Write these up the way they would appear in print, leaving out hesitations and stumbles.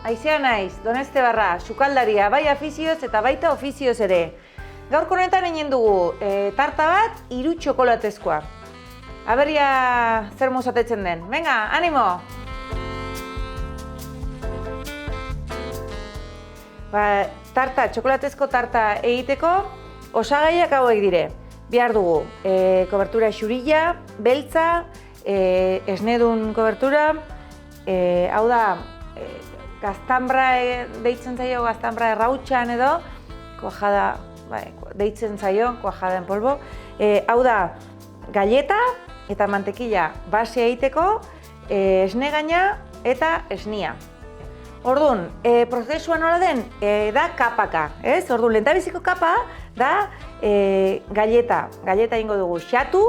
Aizea naiz, Doneztebarra, sukaldaria, bai afizioz eta baita ofizioz ere. Gaurko honetan egin dugu tarta bat, 3 txokolatezkoa. Aberria zer mozatetzen den. Venga, animo! Txokolatezko tarta egiteko, osagaiak hauek dire. Behar dugu, kobertura xurilla, beltza, esnedun kobertura, hau da, gaztambra deitzen zaio, gaztambra errautxan edo, kuajada, deitzen zaio, kuajada en polvo. Hau da, galleta eta mantekila base egiteko, esnegaina eta esnia. Orduan, prozesua nola den, da kapaka, ez? Orduan, lehendabiziko kapa da galleta. Galleta ingo dugu xatu,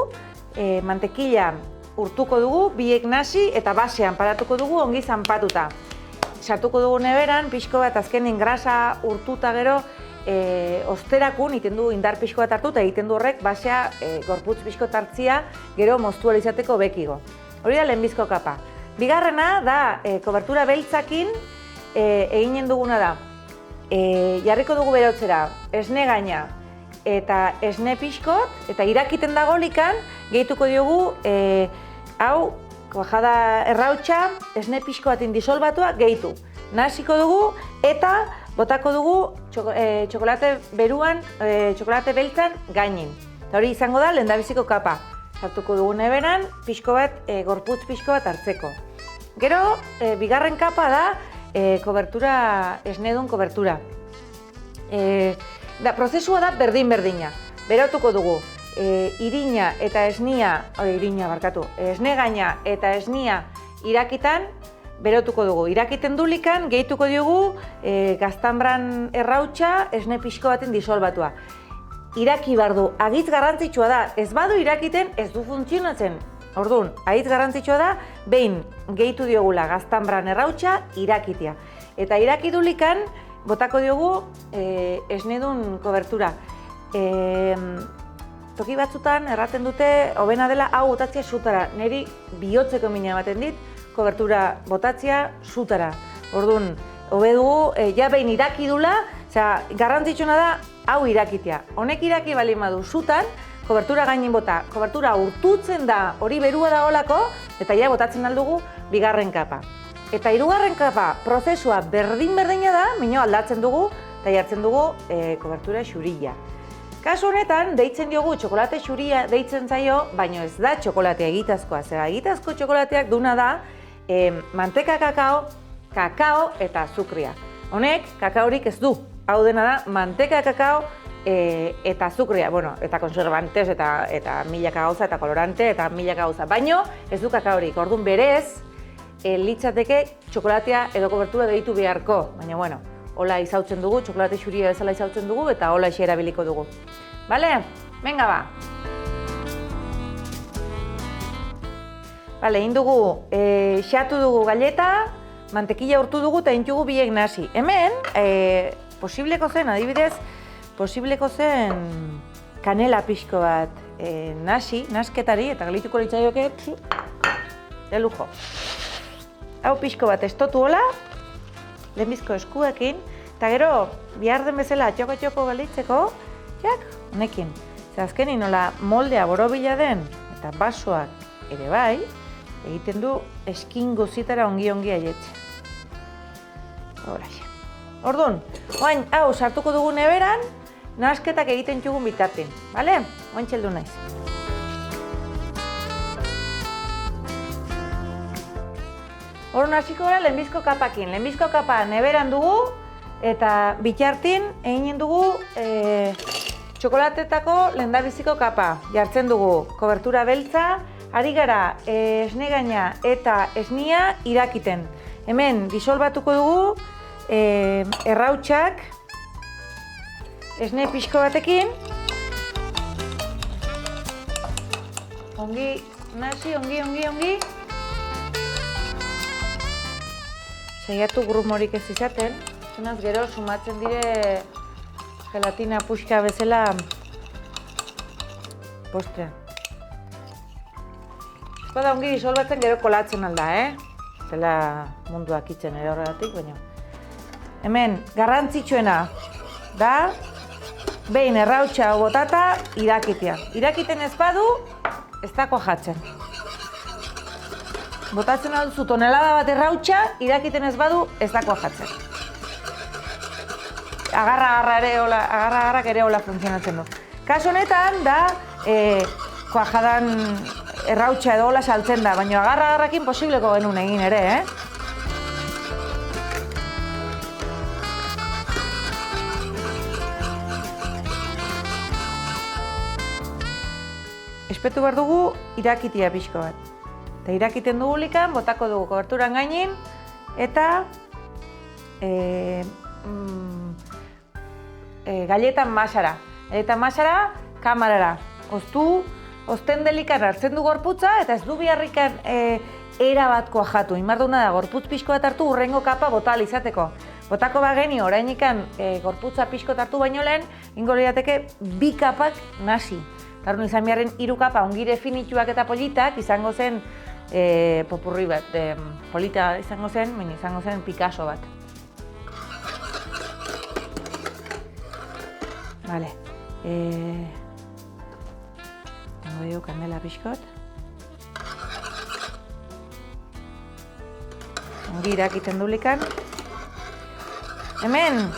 mantekila urtuko dugu, biek nasi eta basean paratuko dugu ongi zanpatuta. Sartuko dugu neberan, pixko bat azkenin grasa urtuta gero, osterakun egiten du indar pixko bat hartu eta egiten du horrek basea gorputz pixko tartzia gero moztu ahal izateko bekigo. Hori da lehenbizko kapa. Bigarrena da, kobertura beltzakin eginen duguna da. Jarriko dugu berotzera, esne gaina eta esne pixkot, eta irakiten dagolikan, gehituko diogu, hau, kuajada errautxa, esne pixko batin disolbatua, gehitu. Nasiko dugu eta botako dugu txokolate beruan, txokolate beltzan gainin. Eta hori izango da lehendabiziko kapa. Sartuko dugu neberan, pixko bat, gorputz pixko bat hartzeko. Gero, bigarren kapa da, kobertura, esnedun kobertura. Prozesua da berdin-berdina. Beratuko dugu, irina eta esnia, esnegaina eta esnia irakitan, berotuko dugu. Irakiten dulikan, gehituko diogu gaztambran errautxa esne pixko baten disolbatua. Iraki behar du, agitz garrantzitsua da, ez badu irakiten ez du funtzionatzen. Orduan, agitz garrantzitsua da, behin gehitu diogula gaztambran errautxa irakitia. Eta iraki dulikan, botako diogu esnedun kobertura. Toki batzutan erraten dute, hobena dela hau botatzea sutara. Niri bihotzeko mina ematen dit, kobertura botatzea sutara. Orduan, hobe dugu, ja behin iraki dula, garrantzitsuna da hau irakitea. Honek iraki baldin badu sutan, kobertura gainin bota. Kobertura urtutzen da, hori berua dagoelako, eta ja botatzen aldugu bigarren kapa. Eta hirugarren kapa, prozesua berdin-berdina da, minio aldatzen dugu, eta jartzen dugu kobertura xurilla. Kasu honetan, deitzen diogu txokolate xuria deitzen zaio, baina ez da txokolatea egitazkoa. Egitazko txokolateak duna da manteka kakao, kakao eta azukria. Honek, kakaorik ez du. Hau dena da, manteka kakao eta azukria. Bueno, eta konservantes eta milaka gauza eta kolorante eta milaka gauza. Baina ez du kakaorik. Orduan berez, litzateke txokolatea edo kobertura deitu beharko. Baina, bueno, hola izautzen dugu, txokolate xuria bezala izautzen dugu eta hola isi erabiliko dugu. Bale? Venga ba! Bale, egin dugu, xatu dugu galleta, mantekila urtu dugu eta egin dugu biek nasi. Hemen, posibleko zen, adibidez, posibleko zen kanela pixko bat nasi, nasketari, eta galituko litzaioke, de lujo. Hau pixko bat estotu hola, lehenbizko eskuekin, eta gero, bihar den bezala txoko-txoko galitzeko, jak, honekin. Azkenin nola moldea borobila den, eta basoak ere bai, egiten du eskin guzitara ongi-ongi aietxe. Horaxe. Orduan, oain, hau sartuko dugu neberan, nasketak egiten txugun bitartin, bale? Oain txeldu naiz. Orduan hasiko gara lehenbizko kapakin. Lehenbizko kapa neberan dugu eta bitartin eginen dugu txokolatetako lehendabiziko kapa. Jartzen dugu kobertura beltza, ari gara esnegaina eta esnia irakiten. Hemen disolbatuko dugu errautxak esne pixko batekin. Ongi nasi, ongi. Saiatu grumorik ez izaten, zenaz gero sumatzen dire gelatina puxka bezala postrean. Bada ongi disolbatzen gero kolatzen alda, zela munduak itzen ere horregatik, baina hemen garrantzitsuena da, behin errautsa botata irakitea. Irakiten ez badu, ez da kuajatzen. Botatzen alduzu tonelada bat errautsa, irakiten ez badu, ez da kuajatzen. Agarra-agarrak ere hola funtzionatzen du. Kasu honetan da, kuajadan errautsa edo hola saltzen da, baina agarra-agarrakin posibleko genuen egin ere, Espetu behar dugu irakitia pixko bat. Eta irakiten dugulikan, botako dugu koberturan gainin, eta galletan masara. Galletan masara, kamarara. Ozten delikan hartzen du gorputza, eta ez du biharrikan era bat kuajatu. Imarduna da, gorputz pixko bat hartu urrengo kapa bota izateko. Botako bageni orainikan gorputza pixko hartu baino lehen, ingo lirateke bi kapak nasi. Tarun izan beharren 3 kapa ongi definituak eta politak izango zen popurri bat. Polita izango zen, baina izango zen Picasso bat. Vale. Tengo yo kandela pixkot. Ongi irakiten dulikan. Hemen,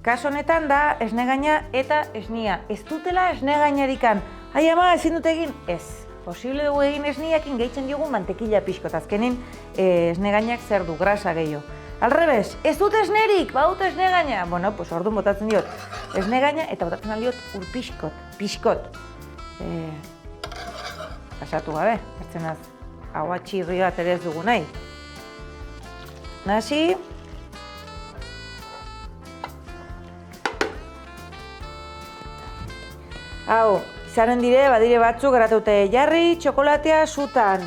kasu honetan da esnegaina eta esnia. Ez dutela esnegainarikan. Ai ama, ezin dut egin? Ez. Posible dugu egin esniakin gehitzen diogu mantekila pixkot. Azkenin esnegainak zer du, grasa gehiago. Alrebez, ez dut esnerik, badut esnegaina. Bueno, pues orduan botatzen diot esnegaina eta botatzen aldiot pixkot. Pasatu gabe, hartzenaz, haua txirri bat ere ez dugu nahi. Nasi. Hau, izanen badire batzuk garatute jarri, txokolatea sutan.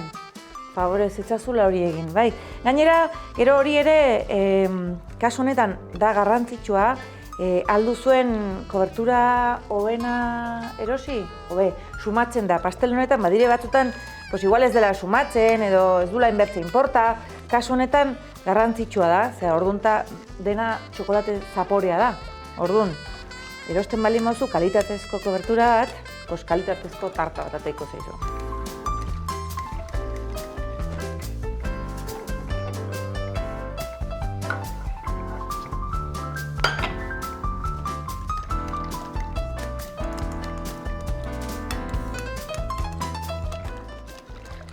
Favorez, etzazula hori egin, bai. Gainera, gero hori ere, kasu honetan da garrantzitsua, aldu zuen kobertura hobena erosi? Hobe, sumatzen da. Pastel honetan badire batzutan, pues igual ez dela sumatzen edo ez dula inbertze inporta. Kasu honetan garrantzitsua da, orduan dena txokolate zaporea da. Orduan, erosten bali mauzu kalitatezko kobertura bat, pues kalitatezko tarta bat ateiko zaizu.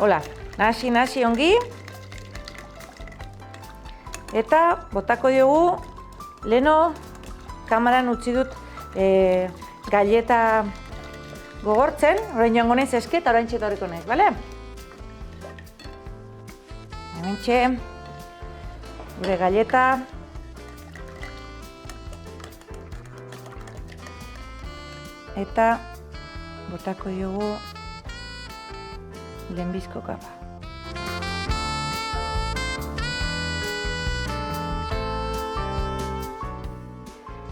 Hola, nasi ongi. Eta botako diogu, leno kameran utzi dut galleta gogortzen, orain joango naiz eske eta orain txetorriko naiz, bale? Hementxe, gure galleta. Eta botako diogu lehenbizko kapa.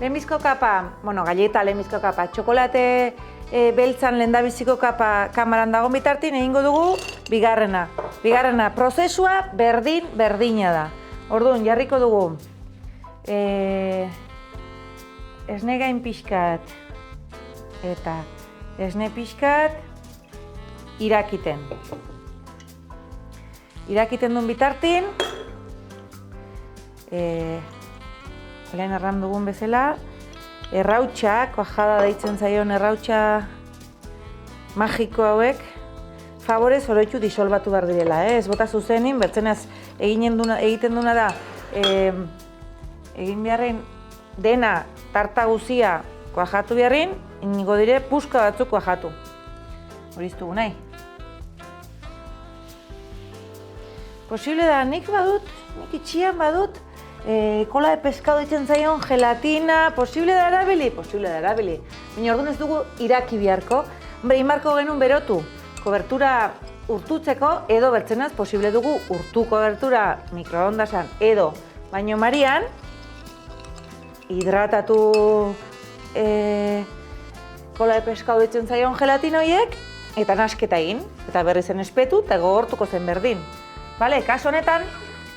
Lehenbizko kapa, galleta lehenbizko kapa, txokolate beltzan lehendabiziko kapa kamaran dagoen bitartin egingo dugu bigarrena. Bigarrena, prozesua berdina da. Orduan, jarriko dugu esnegain pixkat eta esne pixkat irakiten. Irakiten duen bitartin, lehen erran dugun bezala, errautsa, kuajada deitzen zaion errautsa magiko hauek, favorez oroitzu disolbatu behar direla, ez bota zuzenin, bertzenaz egiten duna da, egin beharren dena tarta guzia kuajatu beharrin, inigo dire puska batzuk kuajatu. Hori ez dugu nahi. Posible da, nik itxian badut, kola de pescado ditzen zaion, gelatina, posible da erabili? Posible da erabili. Baina orduan ez dugu iraki biharko. Imarko genuen berotu, kobertura urtutzeko, edo bertzenaz, posible dugu urtu kobertura mikroondasan edo baino marian, hidratatu kola de pescado ditzen zaion gelatina horiek, eta nasketa egin, eta berri zen espetu, eta gogortuko zen berdin. Bale, kasu honetan,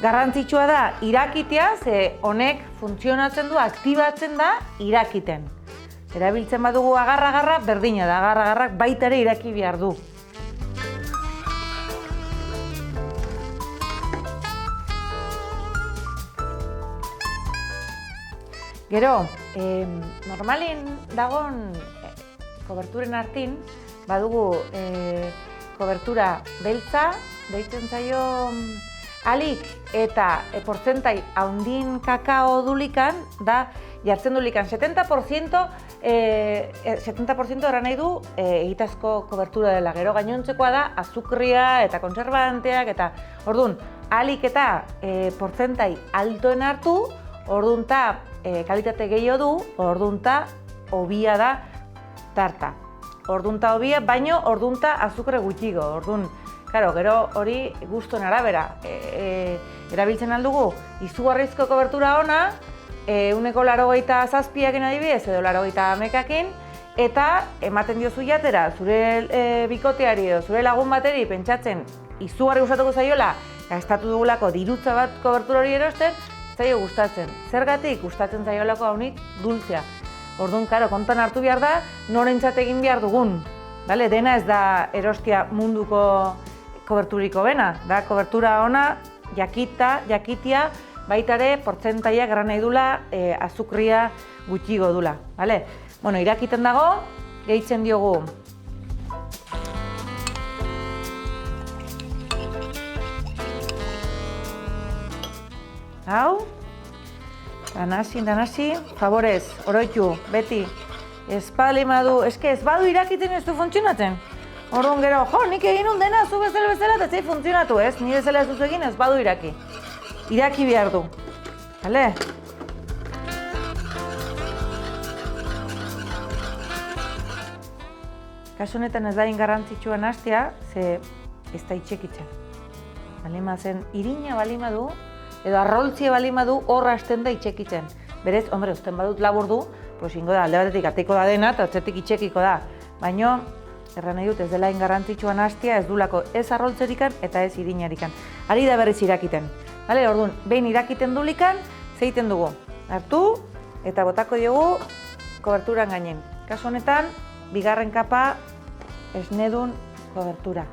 garrantzitsua da irakitea, ze honek funtzionatzen du, aktibatzen da irakiten. Erabiltzen badugu agarra-agarra, berdina da, agarra-agarrak baita ere iraki behar du. Gero, normalin dagoen koberturen artin, badugu kobertura beltza, deitzen zaio alik eta portzentai haundin kakao dulikan, da jartzen dulikan 70% eran nahi du egitazko kobertura dela. Gero gainontzekoa da azukria eta konservanteak eta orduan, alik eta portzentai altoen hartu, orduan kalitate gehiago du, orduan hobia da tarta. Orduan hobia, baino orduan azukre gutxigo. Orduan, gero hori gustuen arabera. Erabiltzen aldugu, izugarrizko kobertura ona, 187 adibidez edo 180 eta ematen diozu jatera, zure bikoteari edo zure lagun bateri pentsatzen izugarri gustatuko zaiola, gastatu dugulako dirutza bat kobertura hori erosten, zaio gustatzen. Zergatik gustatzen zaiolako haunik dulzea. Orduan, kontan hartu behar da, norentzat egin behar dugun. Dena ez da erostia munduko koberturiko bena. Da kobertura ona, jakitia, baita ere portzentaiak erran nahi dula, azukria gutxigo dula. Irakiten dago, gehitzen diogu. Hau, danasi, favorez, oroitu, beti, ez badu irakiten ez du funtzionatzen. Orduan gero, nik egin dena zu bezala eta zei funtzionatu, ez? Ni bezala ez duzu egin ez badu iraki. Iraki behar du. Bale? Kasu honetan ez da garrantzitsua nahastea, ze ez da itxekitzen. Balima zen, irina balima du, edo arroltzia balima du, horra hasten da itxekitzen. Berez, usten badut labur du, ingo da, alde batetik ateko da dena, eta atzetik itxekiko da. Baina, erran nahi dut, ez dela garrantzitsua nahastea, ez dulako ez arroltzerikan eta ez irinarikan. Ari da berriz irakiten. Orduan, behin irakiten dulikan, zeiten dugu. Hartu, eta botako diogu koberturan gainen. Kasu honetan, bigarren kapa esnedun kobertura.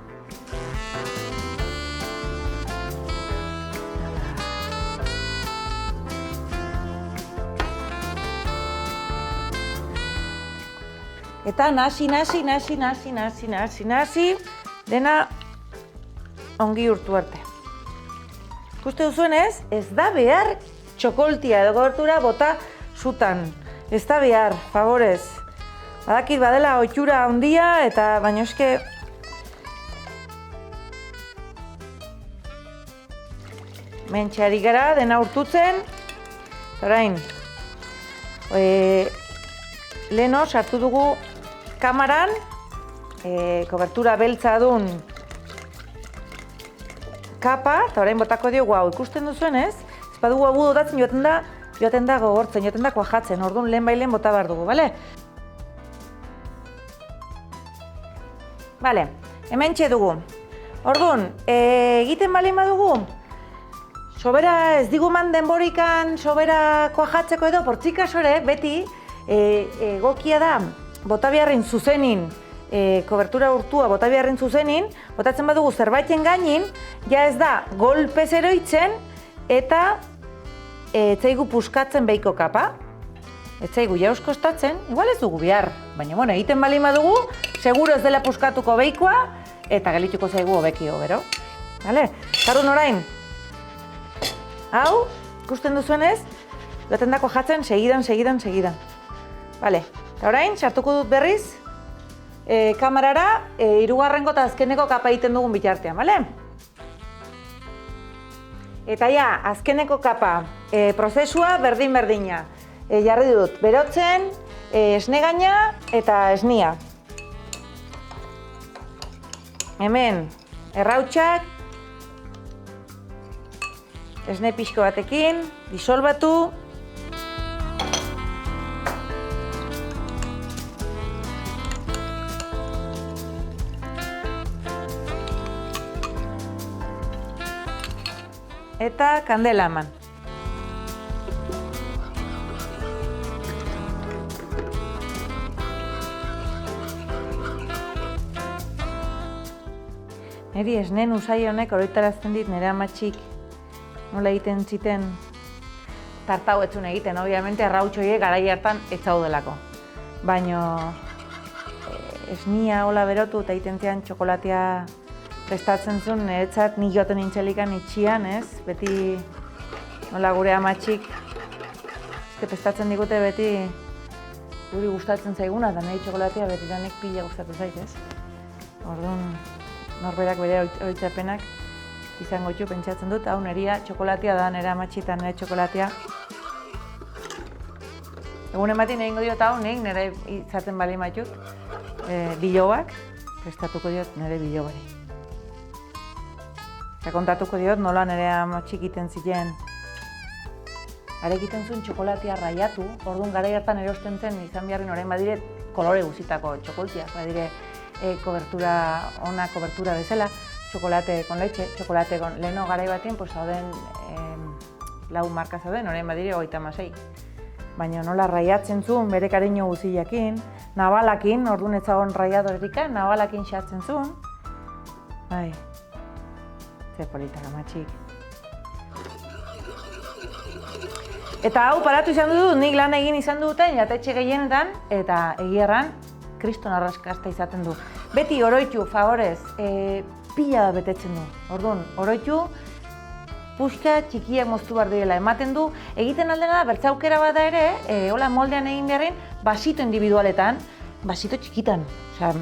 Eta nasi, dena ongi urtu arte. Ikuste duzuenez, ez da behar txokoltia edo kobertura bota zutan. Ez da behar, favorez. Badakit badela ohitura handia eta baina eske mentxeari gara, dena urtutzen. Orain, leheno sartu dugu kamaran, kobertura beltza dun kapa, eta orain botako diogu hau ikusten duzuenez, ez badugu hau dotatzen joaten da gogortzen, joaten da kuajatzen, orduan lehen bota behar dugu, bale? Bale, hemen dugu. Orduan, egiten balin badugu, sobera ez diguman denborikan sobera kuajatzeko edo, portzikasore beti egokia da, bota beharren zuzenin, kobertura urtua bota beharren zuzenin, botatzen badugu zerbaiten gainin, ja ez da golpez eroitzen eta etzaigu puskatzen behiko kapa. Etzaigu jauz kostatzen, igual ez dugu behar, baina egiten balin badugu, seguro ez dela puskatuko behikoa eta gelituko zaigu hobekio, bero? Zarun orain, hau, ikusten duzuenez, joaten dako jatzen segidan. Bale, eta orain, sartuko dut berriz, kamarara, hirugarrengo eta azkeneko kapa egiten dugun bitartean, bale? Eta ja, azkeneko kapa, prozesua berdin-berdina. Jarri dut, berotzen, esne gaina eta esnia. Hemen, errautsak, esne pixko batekin, disolbatu. eta kandela eman. Neri esnen usai honek oroitarazten dit nire amatxik nola egiten ziten tartau etzun egiten, obviamente arrautxoiek garai hartan ez zaudelako. Baina esnia hola berotu eta egiten zian txokolatea prestatzen zuen, niretzat nik joaten nintzelikan itxian, ez? Beti nola gure amatxik prestatzen digute beti guri gustatzen zaiguna, eta nahi txokolatea beti danek pila gustatu zait, ez? Orduan, norberak bere oroitzapenak izango ditu pentsatzen dut, hau neria txokolatea da, nire amatxi eta nire txokolatea. Egun ematen egingo diot hau, nire izaten bali matut, bilobak, prestatuko diot nire bilobari. Eta kontatuko diot nola nire amatxik iten ziren. Are egiten zuen txokolatea raiatu, orduan garai hartan erosten zen izan beharren orain badire kolore guzitako txokolatiak, badire kobertura bezala, txokolate con leche, txokolate con leheno garai batien, pues zauden 4 marka zauden, orain badire 36. Baina nola raiatzen zuen bere kariño guziakin, nabalakin, orduan ez zagon raiadorerikan, nabalakin xatzen zuen. Bai, ze polita amatxik. Eta hau paratu izan dut, nik lan egin izan duten jatetxe gehienetan, eta egierran, kriston arraskasta izaten du. Beti oroitu, favorez, pila betetzen du. Orduan, oroitu, puska txikiak moztu behar direla ematen du, egiten aldena da, bertzaukera bada ere, hola moldean egin beharren, basito individualetan, basito txikitan. Osea,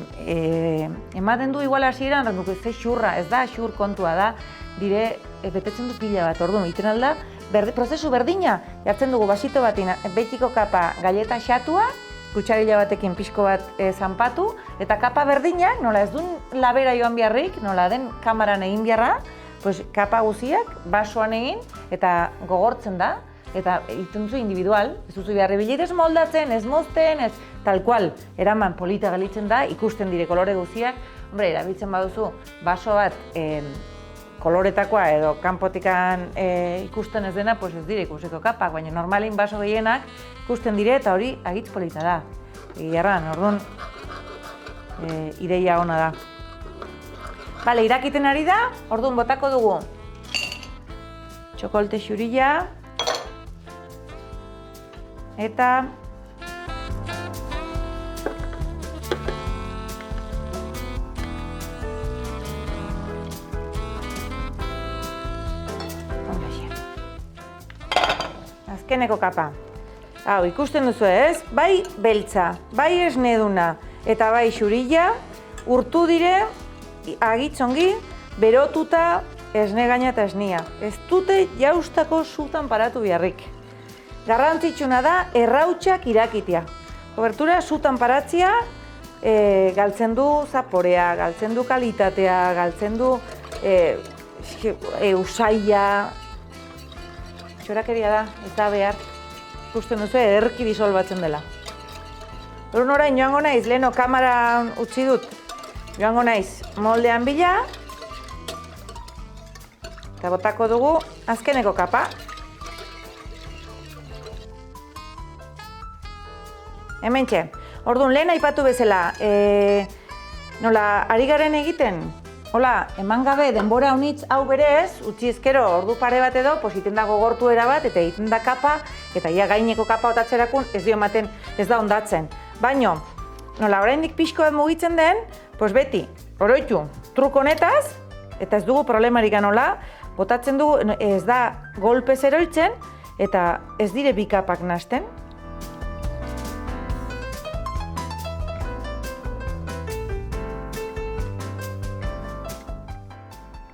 ematen du igual hasieran, renduko ez xurra, ez da xur kontua da, dire, betetzen du pila bat. Orduan, egiten alda, prozesu berdina, jartzen dugu basito batin, betiko kapa galleta xatua, kutxarila batekin pixko bat zanpatu, eta kapa berdinak, nola ez duen labera joan beharrik, nola den kamaran egin beharra, pues, kapa guziak basoan egin eta gogortzen da, eta egiten duzu individual, ez duzu beharri bilit ez moldatzen, ez mozten, ez tal cual, eraman polita galitzen da, ikusten dire kolore guziak, hombre, erabiltzen baduzu baso bat koloretakoa edo kanpotikan ikusten ez dena, pues ez dire ikusiko kapak, baina normalin baso gehienak ikusten dire eta hori agitz polita da. Egiarran, orduan, ideia ona da. Bale, irakiten ari da, orduan botako dugu txokolte xurilla eta azkeneko kapa. Hau, ikusten duzu ez? Bai beltza, bai esneduna eta bai xurilla urtu dire agitzongi berotuta esne gaina eta esnia. Ez dute jaustako zutan paratu beharrik. Garrantzitsuna da errautsak irakitea. Kobertura zutan paratzia galtzen du zaporea, galtzen du kalitatea, galtzen du usaia. Txorakeria da, ez da behar. Ikusten duzu ederki disolbatzen dela. Horren orain joango naiz, leheno kamera utzi dut. Joango naiz moldean bila. Eta botako dugu azkeneko kapa. Hementxe. Orduan lehen aipatu bezala, nola ari garen egiten, hola, eman gabe denbora honitz hau berez, utzi ezkero ordu pare bat edo, iten da gogortu erabat eta egiten da kapa, eta ia gaineko kapa otatzerakun ez dio ematen, ez da ondatzen. Baina, nola, oraindik pixko bat mugitzen den, beti, oroitu, truk honetaz, eta ez dugu problemarik nola, botatzen dugu, ez da golpez eroitzen, eta ez dire bi kapak nahasten.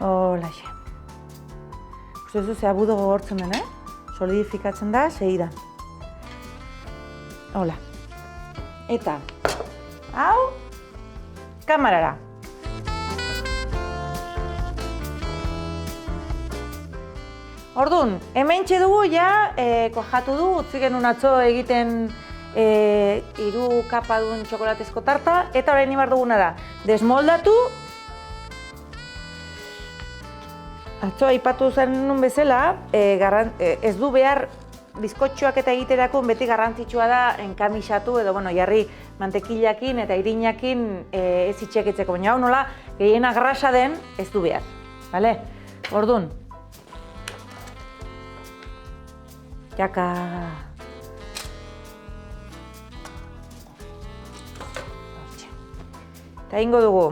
Holaxe. Uste duzu ze abudo gogortzen den, solidifikatzen da, segidan. Hola. Eta, hau, kamarara. Orduan, hementxe dugu ja, kojatu du, utzi genuen atzo egiten 3 kapa duen txokolatezko tarta, eta orain ibar duguna da, desmoldatu, atzo aipatu zen bezala, ez du behar bizkotxoak eta egiterako beti garrantzitsua da enkamisatu edo jarri mantekillakin eta irinakin ez itxekitzeko, baina hau nola gehiena grasa den ez du behar. Bale? Orduan. Jaka. Eta ingo dugu.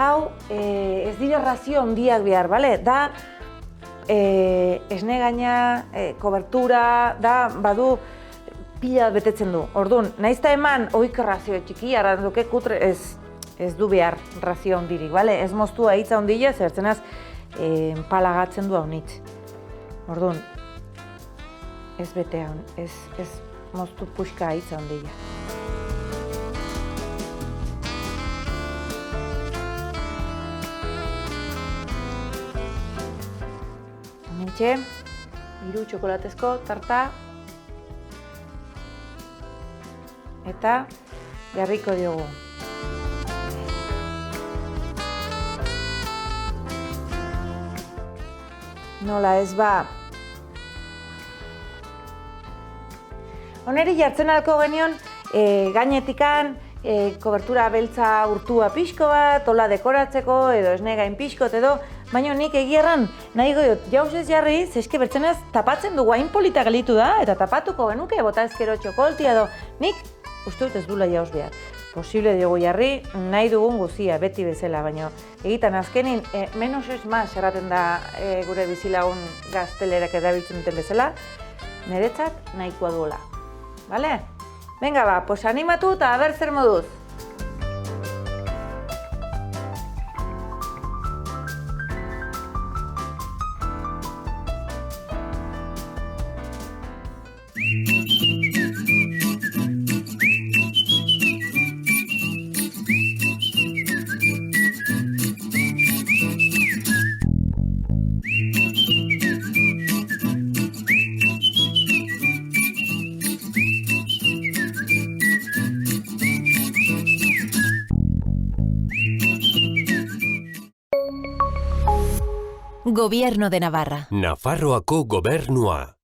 Hau, ez dira razio handiak behar, bale? Da, esne gaina, kobertura, da, badu, pila betetzen du. Orduan, naizta eman ohiko razio txiki, arranduke kutre ez du behar razio handirik, bale? Ez moztu ahitza handia, zertzenaz palagatzen du haunitz. Orduan, ez bete haun, ez moztu puxka ahitza handia. Hementxe, 3 txokolatezko tarta eta jarriko diogu. Nola ez ba. Honeri jartzen alko genion gainetikan kobertura beltza urtua pixko bat, hola dekoratzeko edo esne gain pixkot edo, baina nik egierran nahi goiot jauzez jarri, zeske bertzenaz tapatzen du guain polita gelitu da, eta tapatuko genuke, bota ezkero txokoltia edo, nik uste dut ez dula jauz behar. Posible diogu jarri, nahi dugun guzia, beti bezala, baina egitan azkenin, menos ez mas erraten da gure bizilagun gaztelerak edabiltzen duten bezala, niretzat nahikoa duela. Bale? Venga ba, pues animatu eta aber zer moduz. Gobierno de Navarra. Nafarroako gobernua.